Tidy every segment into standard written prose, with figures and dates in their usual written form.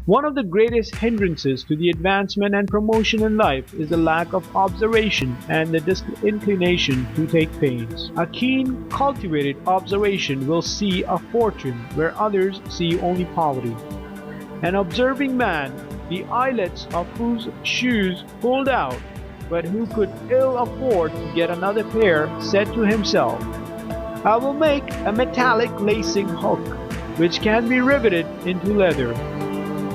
One of the greatest hindrances to the advancement and promotion in life is the lack of observation and the disinclination to take pains. A keen, cultivated observation will see a fortune where others see only poverty. An observing man, the eyelets of whose shoes pulled out, but who could ill afford to get another pair, said to himself, "I will make a metallic lacing hook, which can be riveted into leather."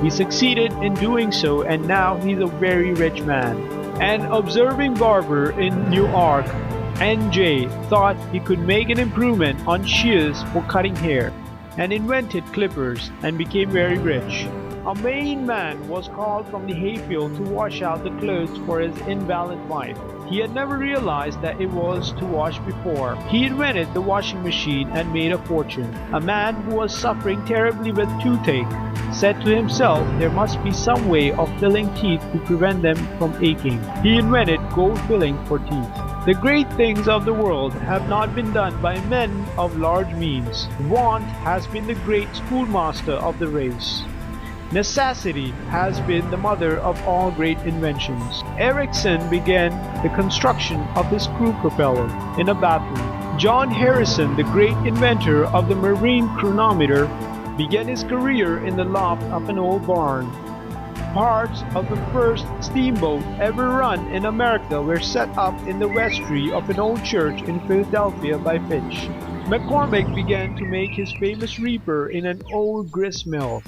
He succeeded in doing so, and now he's a very rich man. An observing barber in Newark, NJ, thought he could make an improvement on shears for cutting hair, and invented clippers and became very rich. A Maine man was called from the hayfield to wash out the clothes for his invalid wife. He had never realized that it was to wash before. He invented the washing machine and made a fortune. A man who was suffering terribly with toothache said to himself there must be some way of filling teeth to prevent them from aching. He invented gold filling for teeth. The great things of the world have not been done by men of large means. Want has been the great schoolmaster of the race. Necessity has been the mother of all great inventions. Ericsson began the construction of his screw propeller in a bathroom. John Harrison, the great inventor of the marine chronometer, began his career in the loft of an old barn. Parts of the first steamboat ever run in America were set up in the vestry of an old church in Philadelphia by Fitch. McCormick began to make his famous reaper in an old grist mill.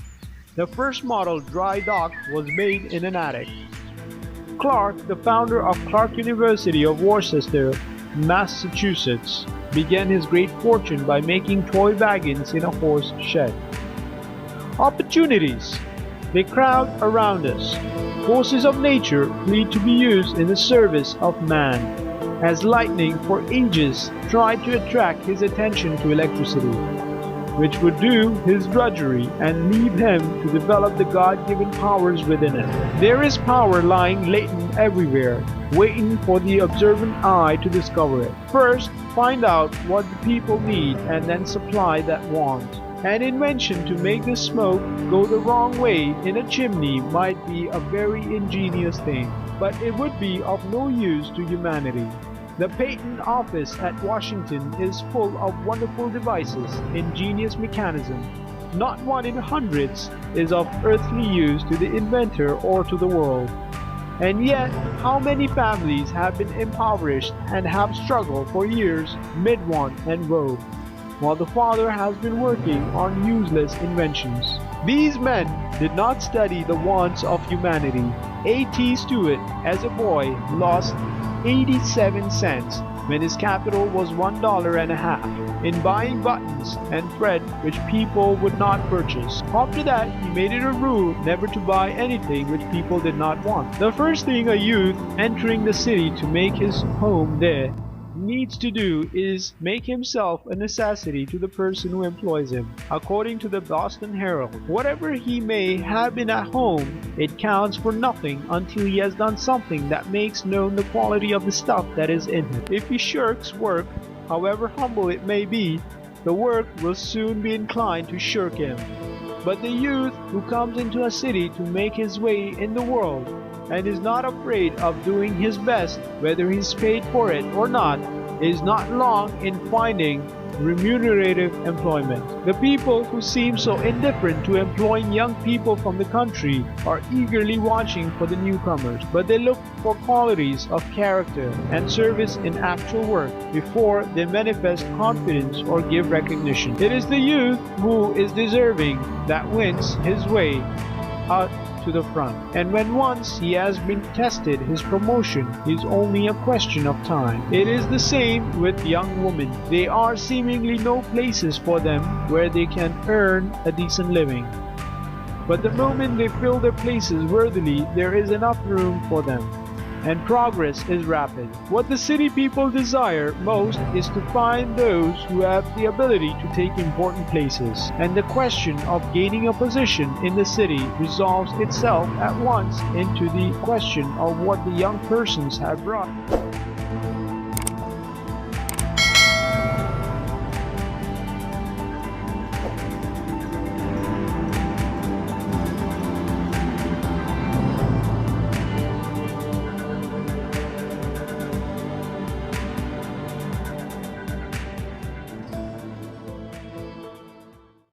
The first model dry dock was made in an attic. Clark, the founder of Clark University of Worcester, Massachusetts, began his great fortune by making toy wagons in a horse shed. Opportunities. They crowd around us. Forces of nature plead to be used in the service of man. As lightning for ages tried to attract his attention to electricity, which would do his drudgery and leave him to develop the God-given powers within him. There is power lying latent everywhere, waiting for the observant eye to discover it. First, find out what the people need and then supply that want. An invention to make the smoke go the wrong way in a chimney might be a very ingenious thing, but it would be of no use to humanity. The patent office at Washington is full of wonderful devices, ingenious mechanism. Not one in hundreds is of earthly use to the inventor or to the world. And yet, how many families have been impoverished and have struggled for years mid want and woe, while the father has been working on useless inventions. These men did not study the wants of humanity. A.T. Stewart, as a boy, lost 87 cents when his capital was $1.50 in buying buttons and thread which people would not purchase. After that, he made it a rule never to buy anything which people did not want. The first thing a youth entering the city to make his home there needs to do is make himself a necessity to the person who employs him. According to the Boston Herald, whatever he may have been at home, it counts for nothing until he has done something that makes known the quality of the stuff that is in him. If he shirks work, however humble it may be, the work will soon be inclined to shirk him. But the youth who comes into a city to make his way in the world and is not afraid of doing his best, whether he's paid for it or not, is not long in finding remunerative employment. The people who seem so indifferent to employing young people from the country are eagerly watching for the newcomers, but they look for qualities of character and service in actual work before they manifest confidence or give recognition. It is the youth who is deserving that wins his way out to the front, and when once he has been tested, his promotion is only a question of time. It is the same with young women. There are seemingly no places for them where they can earn a decent living, but the moment they fill their places worthily, there is enough room for them, and progress is rapid. What the city people desire most is to find those who have the ability to take important places, and the question of gaining a position in the city resolves itself at once into the question of what the young persons have brought.